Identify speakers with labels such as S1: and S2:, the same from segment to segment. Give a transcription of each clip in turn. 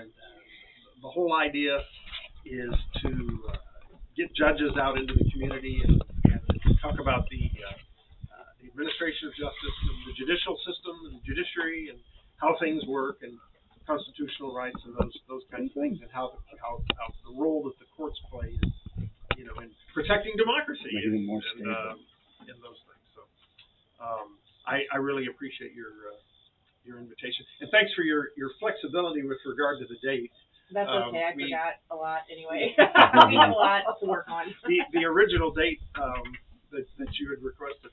S1: and the whole idea is to get judges out into the community and talk about the administration of justice and the judicial system and the judiciary and how things work and constitutional rights and those kinds of things, and how the role that the courts play in, in protecting democracy and those things. So I really appreciate your invitation, and thanks for your flexibility with regard to the date.
S2: That's okay. I forgot a lot anyway. We have a lot to work on.
S1: The original date that you had requested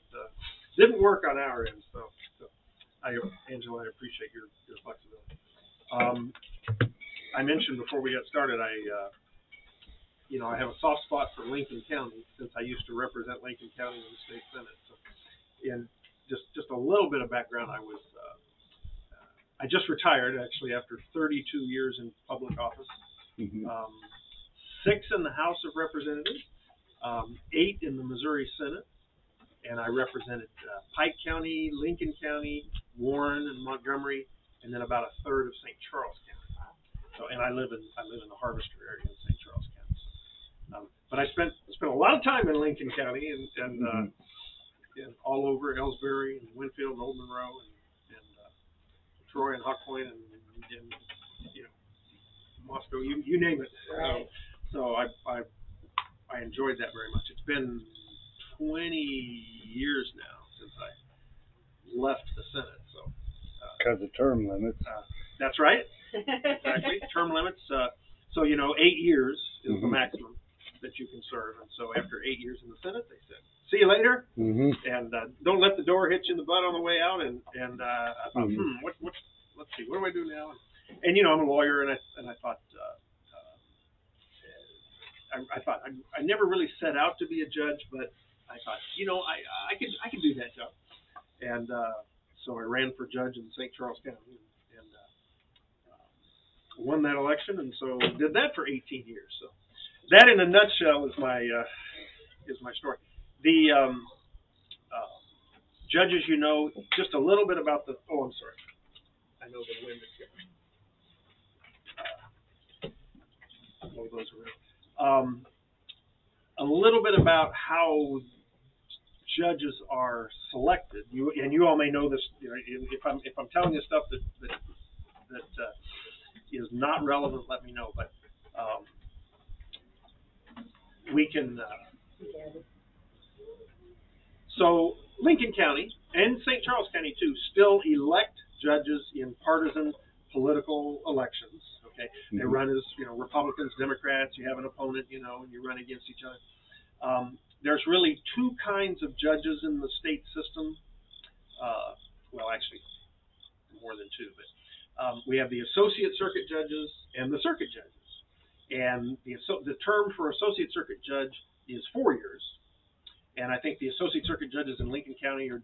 S1: didn't work on our end, so Angela, I appreciate your flexibility. I mentioned before we got started, I have a soft spot for Lincoln County since I used to represent Lincoln County in the state senate. So, and just a little bit of background, I just retired actually after 32 years in public office, 6 in the House of Representatives, 8 in the Missouri Senate, and I represented Pike County, Lincoln County, Warren, and Montgomery, and then about a third of St. Charles County. So, and I live in the Harvester area in St. Charles County. But I spent a lot of time in Lincoln County and all over Ellsbury and Winfield and Old Monroe and Troy and Hawk Point and Moscow, you name it.
S2: Right.
S1: So I enjoyed that very much. It's been 20 years now since I left the Senate. So
S3: because of term limits.
S1: That's right. Exactly. Term limits. So 8 years is the maximum that you can serve, and so after 8 years in the Senate, they said, "See you later," and don't let the door hit you in the butt on the way out. And I thought, let's see, what do I do now? And I'm a lawyer, and I thought, I never really set out to be a judge, but I thought, I could do that job, and so I ran for judge in St. Charles County and won that election, and so did that for 18 years. So that, in a nutshell, is my story. The judges, just a little bit about the. Oh, I'm sorry. I know the wind is getting. Blow those around. A little bit about how judges are selected. You all may know this. If I'm telling you stuff that is not relevant, let me know. But we can. So Lincoln County and St. Charles County too still elect judges in partisan political elections. Okay, they run as Republicans, Democrats. You have an opponent, and you run against each other. There's really 2 kinds of judges in the state system. Well, actually, more than 2, but we have the associate circuit judges and the circuit judges. And the term for associate circuit judge is 4 years. And I think the associate circuit judges in Lincoln County are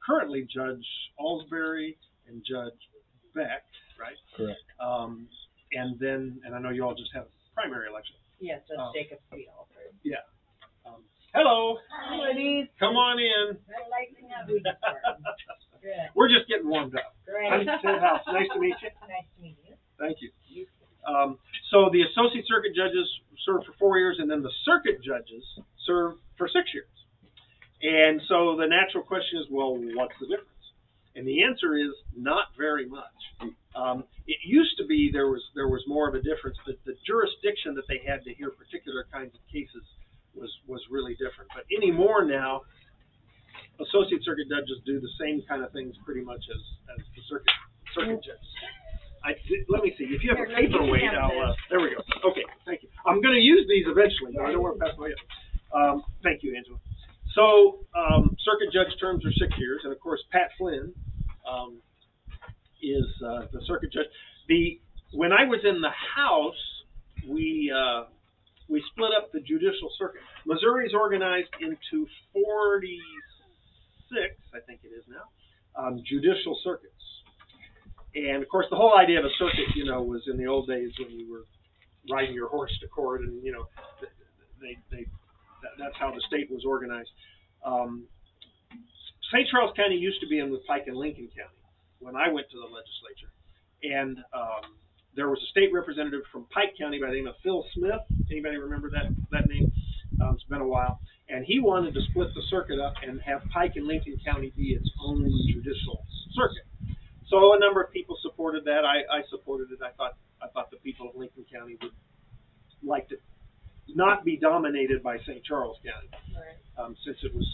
S1: currently Judge Alsbury and Judge Beck, right?
S3: Correct.
S1: And I know you all just had a primary election.
S2: Yes, Judge Jacobs beat Alfred.
S1: Yeah. Hello.
S2: Hi, ladies.
S1: Come on in. We're just getting warmed up.
S2: Great.
S1: I'm Ted House. Nice to meet you.
S2: Nice to meet you.
S1: Thank you. So the associate circuit judges serve for 4 years, and then the circuit judges serve for 6 years. And so the natural question is, well, what's the difference? And the answer is not very much. It used to be there was more of a difference, but the jurisdiction that they had to hear particular kinds of cases was really different. But anymore now, associate circuit judges do the same kind of things pretty much as the circuit judges. Let me see. If you have a paperweight, there we go. Okay, thank you. I'm going to use these eventually, but I don't want to pass away. Thank you, Angela. So circuit judge terms are 6 years, and of course Pat Flynn is the circuit judge. When I was in the House, we split up the judicial circuit. Missouri is organized into 46, I think it is now, judicial circuits. And of course, the whole idea of a circuit, was in the old days when you were riding your horse to court, and that's how the state was organized. St. Charles County used to be in with Pike and Lincoln County when I went to the legislature, and there was a state representative from Pike County by the name of Phil Smith. Anybody remember that name? It's been a while. And he wanted to split the circuit up and have Pike and Lincoln County be its own judicial circuit. So a number of people supported that. I supported it. I thought the people of Lincoln County would like to not be dominated by St. Charles County,
S2: Right.
S1: since it was,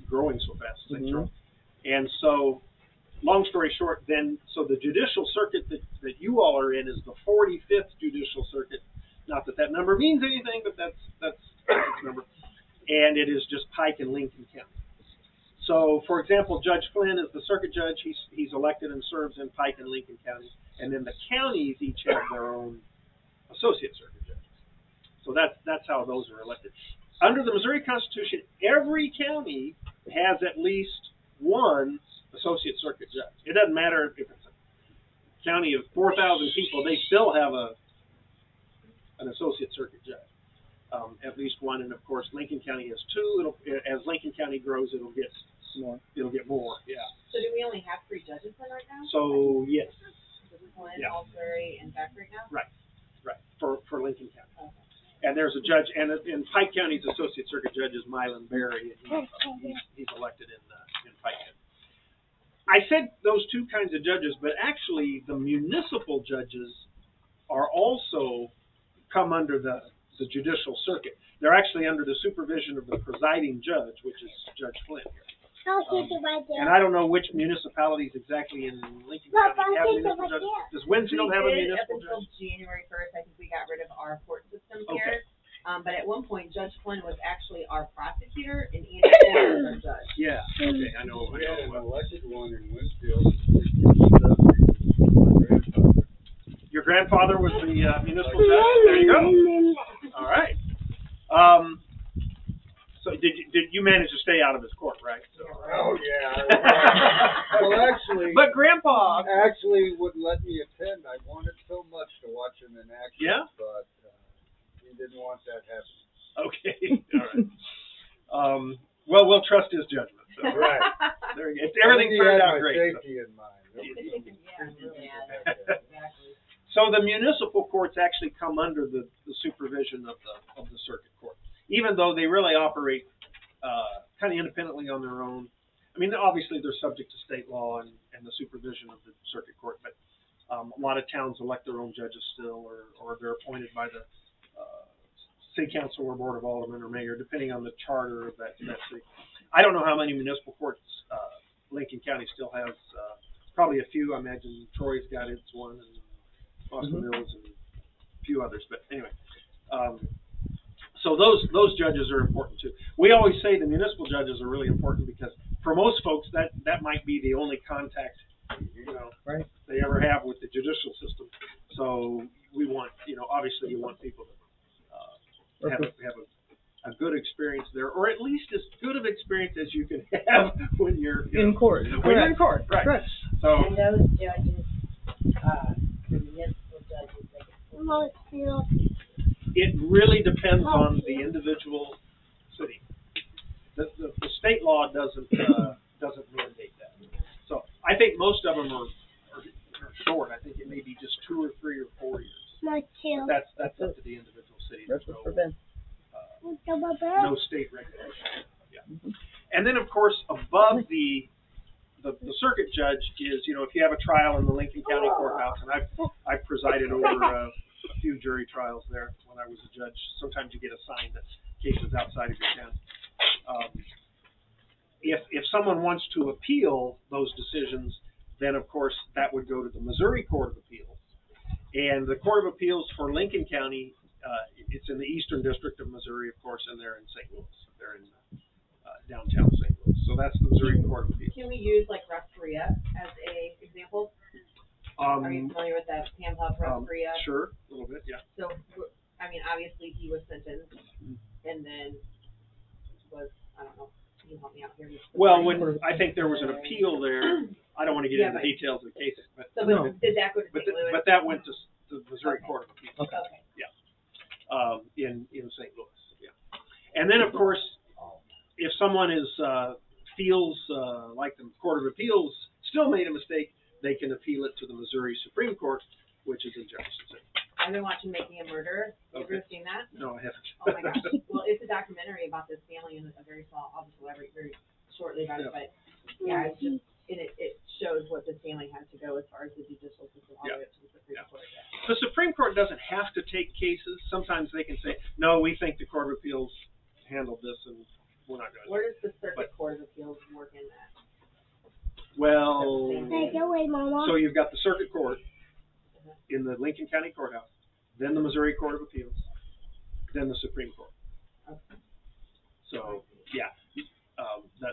S1: growing so fast, St. Charles. And so, long story short, so the judicial circuit that you all are in is the 45th judicial circuit. Not that number means anything, but that's its number. And it is just Pike and Lincoln County. So, for example, Judge Flynn is the circuit judge. He's elected and serves in Pike and Lincoln County. And then the counties each have their own associate circuit judges. So that's how those are elected. Under the Missouri Constitution, every county has at least one associate circuit judge. It doesn't matter if it's a county of 4,000 people; they still have an associate circuit judge. At least one, and of course, Lincoln County has two. As Lincoln County grows, it'll get more. It'll get more. Yeah.
S2: So do we only have 3 judges then right now?
S1: So yes.
S2: Flynn, Salisbury, and Beck right now?
S1: Right. For Lincoln County.
S2: Okay.
S1: And there's a judge, and in Pike County's associate circuit judge is Mylan Berry, and he's elected in Pike County. I said those two kinds of judges, but actually the municipal judges are also come under the judicial circuit. They're actually under the supervision of the presiding judge, which is Judge Flynn here. And I don't know which municipalities exactly in Lincoln County have municipal judges. Does Winfield have a municipal judge?
S2: Up until January 1st, I think we got rid of our court system here. But at one point, Judge Flynn was actually our prosecutor, and Andy Ford was our judge.
S1: Yeah. Okay. I know.
S3: We had an elected one in Winfield.
S1: Your grandfather was the municipal judge. There you go. All right. So did you manage to stay out of his court, right? So.
S3: Oh yeah. Well, actually.
S1: But Grandpa
S3: actually would let me attend. I wanted so much to watch him in action.
S1: Yeah.
S3: But he didn't want that happening.
S1: Okay. All right. Well, we'll trust his judgment. So.
S3: Right.
S1: There you go. Everything turned out great.
S3: Safety in mind.
S2: Exactly.
S1: So the municipal courts actually come under the supervision of the circuit court, even though they really operate kind of independently on their own. I mean, obviously they're subject to state law and the supervision of the circuit court, but a lot of towns elect their own judges still, or they're appointed by the city council or board of aldermen or mayor, depending on the charter of that city. I don't know how many municipal courts Lincoln County still has. Probably a few. I imagine Troy's got its one, and Boston Mills, and a few others. But anyway, so those judges are important too. We always say the municipal judges are really important because for most folks that might be the only contact they ever have with the judicial system. So we want obviously you want people to have a good experience there, or at least as good of experience as you can have when you're
S4: in court.
S1: When you're in court, right?
S4: Correct.
S1: So
S5: And those judges, the municipal judges,
S1: it really depends on the individual city. The state law doesn't mandate that. So I think most of them are short. I think it may be just 2 or 3 or 4 years. But that's up to the individual city.
S4: That's what's for Ben.
S1: No state regulation. Yeah. And then of course above the circuit judge is, if you have a trial in the Lincoln County courthouse, and I've presided over a few jury trials there when I was a judge. Sometimes you get assigned to cases outside of your county. If someone wants to appeal those decisions, then of course that would go to the Missouri Court of Appeals. And the Court of Appeals for Lincoln County, it's in the Eastern District of Missouri, of course, and they're in St. Louis. They're in downtown St. Louis. So that's the Missouri Court of Appeals.
S2: Can we use like Referia as a example? Are you familiar with that Pam Huff Referia?
S1: Sure, a little bit, yeah.
S2: So, I mean, obviously he was sentenced and then was, I don't know, can you help me out here?
S1: Well, I think there was an appeal there. I don't want to get into the details of the case, but
S2: did that go to St. Louis?
S1: But that went to the Missouri Court of Appeals.
S2: Okay.
S1: Yeah. In St. Louis. Yeah. And then of course, if someone feels like the Court of Appeals still made a mistake, they can appeal it to the Missouri Supreme Court, which should say.
S2: I've been watching Making a Murderer. Have you ever seen that?
S1: No, I haven't.
S2: Oh my gosh. Well, it's a documentary about this family in a very small, I'll just elaborate very shortly about it, but yeah, it's just, it shows what this family had to go as far as the judicial system all the way up to the Supreme Court. Yeah.
S1: The Supreme Court doesn't have to take cases. Sometimes they can say, no, we think the Court of Appeals handled this and we're not going to.
S2: Where does the Circuit Court of Appeals work in that?
S1: Well,
S5: Take it away, Mama.
S1: so you've got the Circuit Court in the Lincoln County Courthouse, then the Missouri Court of Appeals, then the Supreme Court.
S2: Okay.
S1: So, yeah,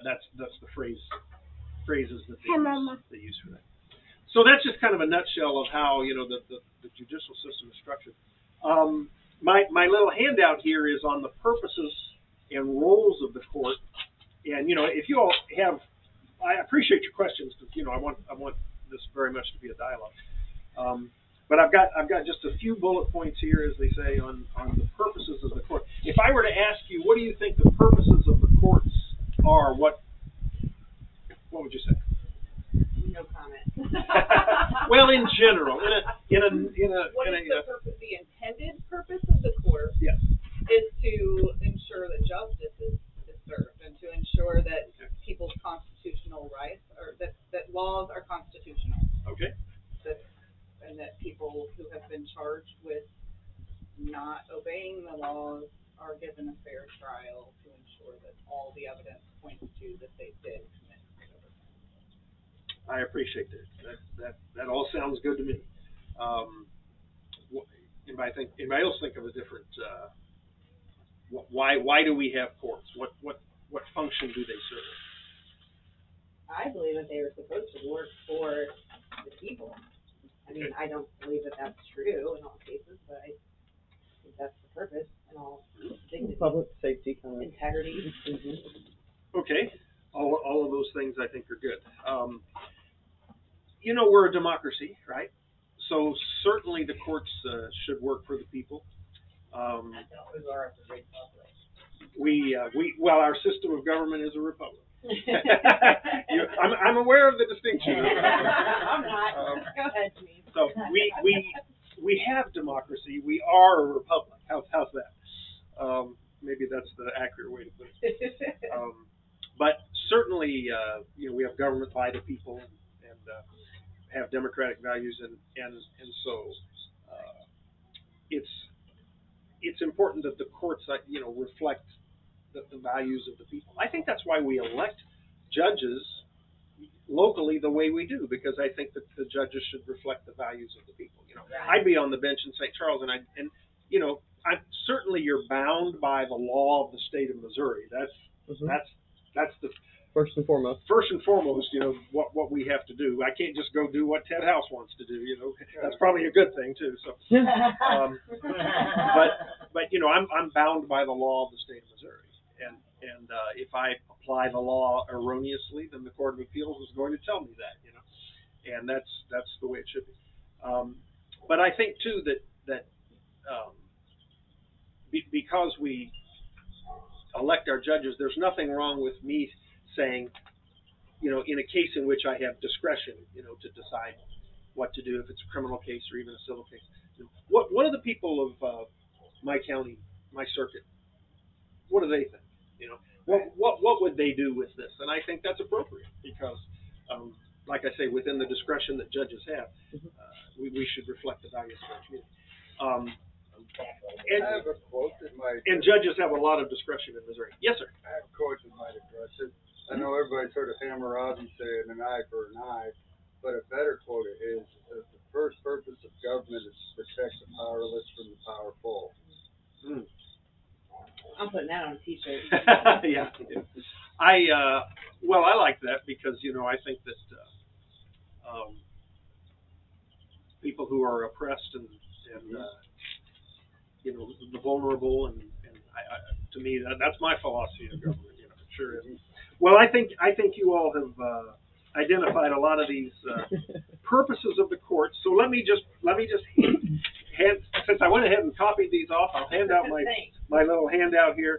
S1: that's the phrases that they use for that. So that's just kind of a nutshell of how, you know, the judicial system is structured. My little handout here is on the purposes and roles of the court. And, you know, if you all have, I appreciate your questions because, you know, I want this very much to be a dialogue. But I've got just a few bullet points here, as they say, on the purposes of the court. If I were to ask you, what do you think the purposes of the courts are? What would you say?
S2: No comment.
S1: Well, in general,
S4: What is the intended purpose of the court?
S1: Yes.
S4: Is to ensure that justice is served and to ensure that people's constitutional rights or that laws are constitutional.
S1: Okay.
S4: And that people who have been charged with not obeying the laws are given a fair trial to ensure that all the evidence points to that they did commit whatever.
S1: I appreciate that. That all sounds good to me. Anybody else think of a different? Why do we have courts? What function do they serve?
S2: I believe that they were supposed to work for the people. I mean, I don't believe that that's true in all cases, but I think that's the purpose and all dignity,
S6: Public safety kind of.
S2: integrity.
S1: Okay, all of those things I think are good. You know, we're a democracy, right? So certainly the courts should work for the people. Well, our system of government is a republic. I'm aware of the distinction.
S2: I'm not. Go ahead, Denise.
S1: So we have democracy. We are a republic. How's that? Maybe that's the accurate way to put it. But certainly, you know, we have government by the people and have democratic values, and so it's important that the courts, you know, reflect the values of the people. I think that's why we elect judges locally the way we do, because I think that the judges should reflect the values of the people. You know, I'd be on the bench in St. Charles, and you know, certainly you're bound by the law of the state of Missouri. That's the
S6: First and foremost,
S1: you know, what we have to do. I can't just go do what Ted House wants to do. You know, that's probably a good thing too. So, but you know, I'm bound by the law of the state of Missouri, and if I apply the law erroneously, then the Court of Appeals is going to tell me that. You know, and that's the way it should be. But I think too that because we elect our judges, there's nothing wrong with me saying, you know, in a case in which I have discretion, you know, to decide what to do, if it's a criminal case or even a civil case. What do the people of my county, my circuit, what do they think? You know, what would they do with this? And I think that's appropriate because, like I say, within the discretion that judges have, we should reflect the values of our community.
S3: I have a quote that might.
S1: And judges have a lot of discretion in Missouri. Yes, sir.
S3: I have a quote that might address it. I know everybody's heard of Hammurabi saying an eye for an eye, but a better quote is that the first purpose of government is to protect the powerless from the powerful.
S2: I'm putting that on a t-shirt.
S1: Yeah. I like that because, you know, I think that people who are oppressed and you know, the vulnerable and to me that's my philosophy of government. You know, it sure is. Well, I think you all have identified a lot of these purposes of the court. So let me just hand, since I went ahead and copied these off, I'll hand out my little handout here.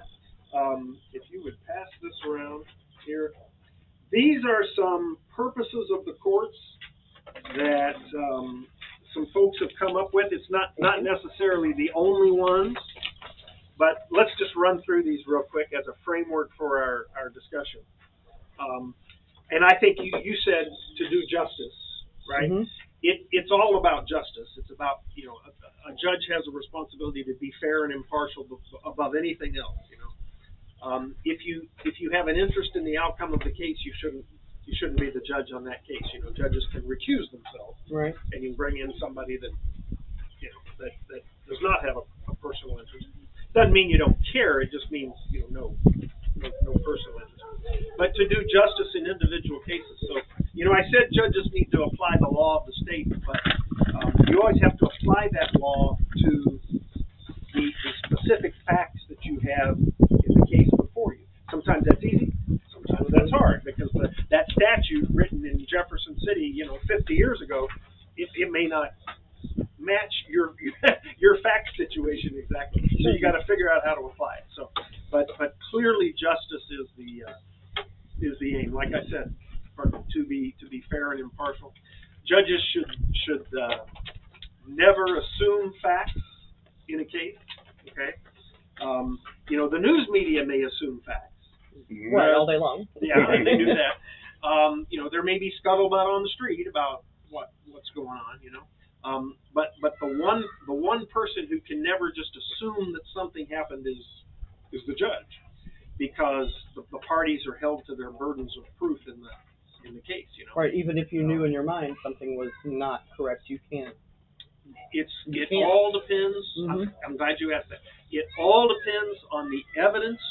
S1: If you would pass this around here. These are some purposes of the courts that some folks have come up with. It's not necessarily the only ones, but let's just run through these real quick as a framework for our discussion. And I think you said to do justice, right? Mm-hmm. It's all about justice. It's about, you know, a judge has a responsibility to be fair and impartial above anything else, you know. If you have an interest in the outcome of the case, you shouldn't be the judge on that case. You know, judges can recuse themselves, right? And you bring in somebody that, you know, that does not have a personal interest. Doesn't mean you don't care. It just means, you know, no personal interest. But to do justice in individual cases. So, you know, I said judges need to apply the law of the state, but you always have to apply that law to the specific facts that you have in the case before you. Sometimes that's easy. Sometimes that's hard, because that statute written in Jefferson City, you know, 50 years ago, it may not match your fact situation exactly. So you got to figure out how to apply it. So, but clearly justice is the aim. Like I said, to be fair and impartial. Judges should never assume facts in a case. Okay, you know, the news media may assume facts.
S6: Right, all day long.
S1: Yeah, they do that. You know, there may be scuttlebutt on the street about what's going on. You know. But the one person who can never just assume that something happened is the judge, because the parties are held to their burdens of proof in the case. You know.
S6: Right. Even if you knew in your mind something was not correct, you can't.
S1: It all depends. Mm-hmm. I'm glad you asked that. It all depends on the evidence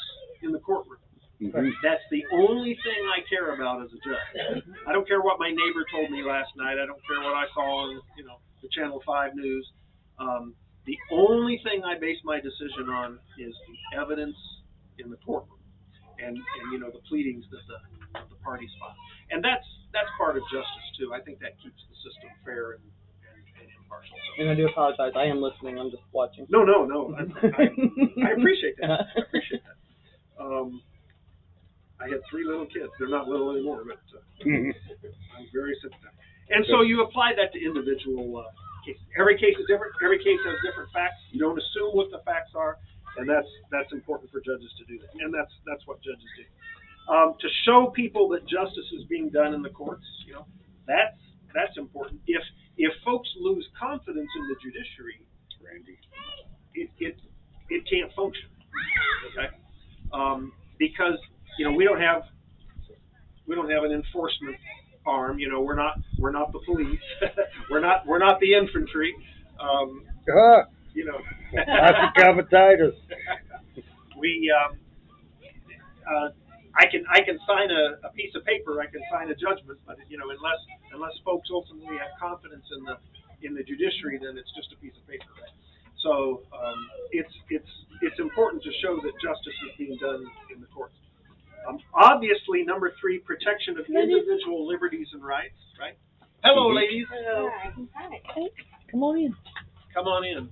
S1: in the courtroom. Mm-hmm. That's the only thing I care about as a judge. I don't care what my neighbor told me last night. I don't care what I saw on, you know, the Channel 5 news. The only thing I base my decision on is the evidence in the courtroom, and you know, the pleadings that the parties file. And that's part of justice too. I think that keeps the system fair and impartial. So.
S6: And I do apologize. I am listening. I'm just watching.
S1: No. I appreciate that. I appreciate that. I had 3 little kids. They're not little anymore, but I'm very sympathetic. And so you apply that to individual cases. Every case is different. Every case has different facts. You don't assume what the facts are, and that's important for judges to do that. And that's what judges do. To show people that justice is being done in the courts, you know, that's important. If folks lose confidence in the judiciary, Randy, it can't function. Okay, because, you know, we don't have an enforcement arm. You know, we're not the police. we're not the infantry. You know,
S3: that's the
S1: we I can sign a piece of paper. I can sign a judgment, but, you know, unless folks ultimately have confidence in the judiciary, then it's just a piece of paper. Right? So it's important to show that justice is being done in the courts. Obviously, number 3, protection of individual liberties and rights. Right? Hello, ladies.
S2: Hello. Hi.
S6: Come on in.
S1: Come on in.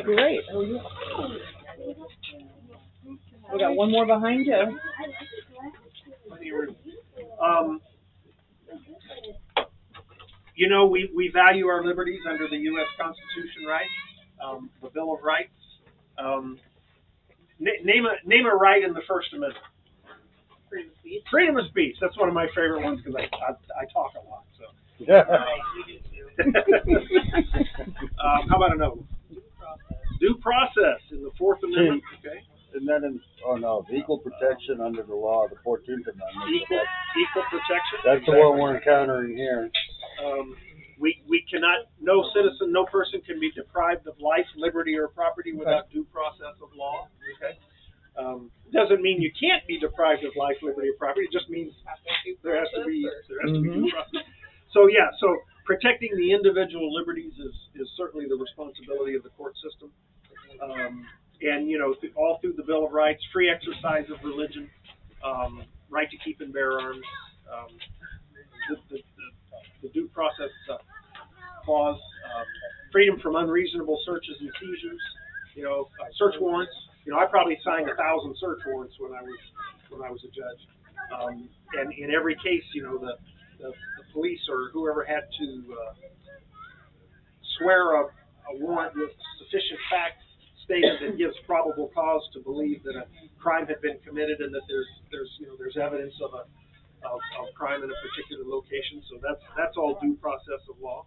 S6: Great. Oh, yeah. We got one more behind you.
S1: You know, we value our liberties under the U.S. Constitution, right? The Bill of Rights. Name a right in the First Amendment.
S4: Freedom of speech.
S1: Freedom of speech. That's one of my favorite ones, because I talk a lot. So. How about another one? Due process in the Fourth Amendment. Okay.
S3: And then equal protection under the law of the 14th Amendment.
S1: Equal protection.
S3: That's exactly the one we're encountering here.
S1: We cannot, no citizen, no person can be deprived of life, liberty, or property without due process of law. Okay. Doesn't mean you can't be deprived of life, liberty, or property. It just means there has to be due process. So protecting the individual liberties is certainly the responsibility of the court system. And, you know, all through the Bill of Rights, free exercise of religion, right to keep and bear arms, the due process clause, freedom from unreasonable searches and seizures, you know, search warrants. You know, I probably signed 1,000 search warrants when I was a judge. And in every case, you know, the police or whoever had to swear a warrant with sufficient fact stated that gives probable cause to believe that a crime had been committed and that there's evidence of crime in a particular location. So that's all due process of law.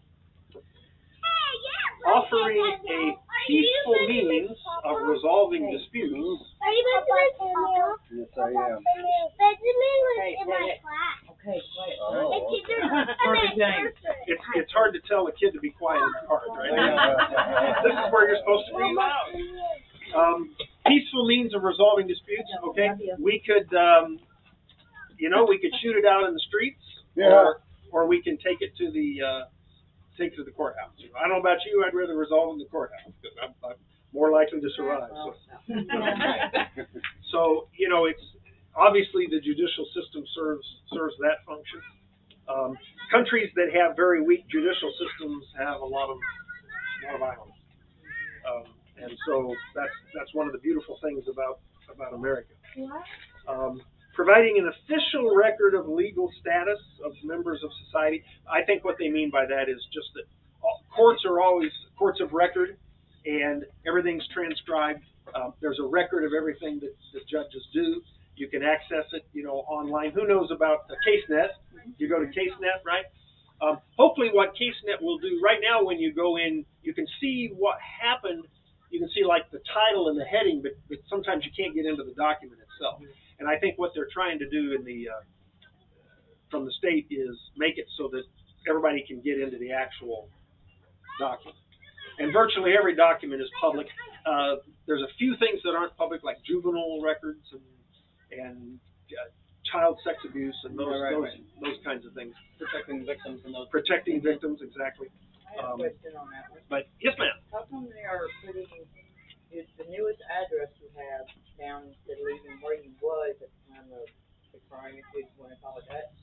S1: Offering a peaceful means of resolving disputes.
S5: Are you listening to me?
S3: Yes, I am.
S5: Benjamin was in my class.
S2: Okay, quiet.
S3: Oh,
S5: And she
S3: okay.
S5: just
S1: It's hard to tell a kid to be quiet in the car, right? This is where you're supposed to be loud. Peaceful means of resolving disputes. Okay, we could, we could shoot it out in the streets, or we can take it to the courthouse. I don't know about you, I'd rather resolve in the courthouse because I'm more likely to survive. So it's obviously the judicial system serves that function. Countries that have very weak judicial systems have a lot of violence, and so that's one of the beautiful things about America. Providing an official record of legal status of members of society. I think what they mean by that is just that courts are always courts of record, and everything's transcribed. There's a record of everything that judges do. You can access it, online. Who knows about CaseNet? You go to CaseNet, right? Hopefully what CaseNet will do right now, when you go in, you can see what happened. You can see like the title and the heading, but sometimes you can't get into the document itself. And I think what they're trying to do from the state is make it so that everybody can get into the actual document. And virtually every document is public. There's a few things that aren't public, like juvenile records and child sex abuse and those kinds of things.
S6: Protecting victims and those.
S1: Protecting victims, exactly.
S2: I have a question on that one.
S1: But yes, ma'am.
S2: How come they are putting, is the newest address you have down instead of even where you was at the time of the crime, if you want to call it that?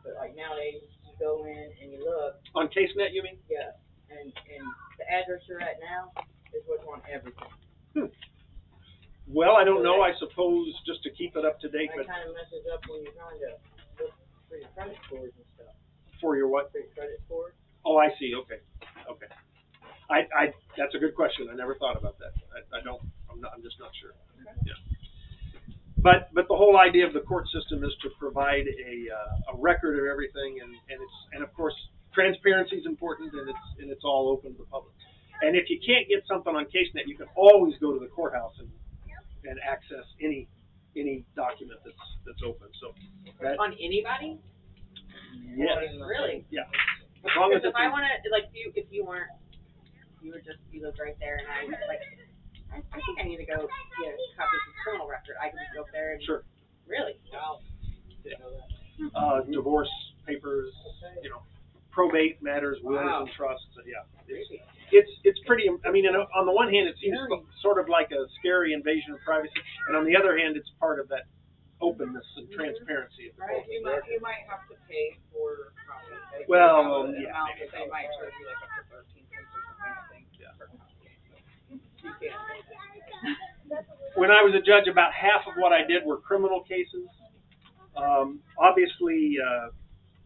S2: But like nowadays, you go in and you look.
S1: On CaseNet, you mean?
S2: Yeah, and the address you're at now is what's on everything.
S1: Well, I don't know. I suppose just to keep it up to date.
S2: That
S1: But
S2: kind of messes up when you're trying to look for your credit scores and stuff.
S1: for your what?
S2: For your credit scores.
S1: Oh, I see. Okay. I that's a good question. I never thought about that. I'm just not sure. Yeah. But the whole idea of the court system is to provide a record of everything, and of course transparency is important, and it's all open to the public. And if you can't get something on CaseNet, you can always go to the courthouse and access any document that's open. So that,
S4: On anybody?
S1: yes,
S4: Really?
S1: yeah. As long as
S4: Because
S1: it's
S4: if I want to, like, if you lived right there, and I was like, I think I need to go get a copy of the criminal record. I can just go up there and.
S1: sure.
S4: Really? Wow.
S1: Divorce papers, probate matters, wills
S4: Wow.
S1: and trusts. Yeah, it's pretty. I mean, on the one hand, it seems sort of like a scary invasion of privacy, and on the other hand, it's part of that openness and transparency.
S4: Right. You might have to pay for copies.
S1: Well,
S4: They
S1: yeah,
S4: maybe they might charge you like up to 13 cents or something. I think.
S1: Yeah.
S4: Per copy. You can't.
S1: When I was a judge, about half of what I did were criminal cases. Obviously,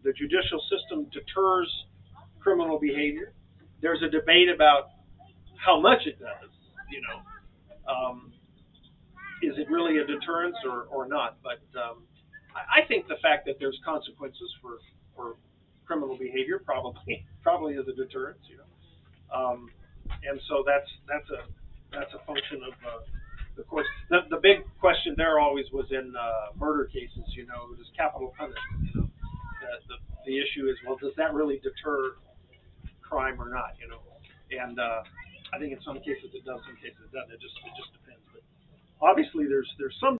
S1: the judicial system deters criminal behavior. There's a debate about how much it does, is it really a deterrence or not? But I think the fact that there's consequences for criminal behavior probably is a deterrence, and so that's a function of the courts. The big question there always was in murder cases, does capital punishment, the issue is, well, does that really deter crime or not, and I think in some cases it does, some cases it doesn't. It just depends. But obviously there's some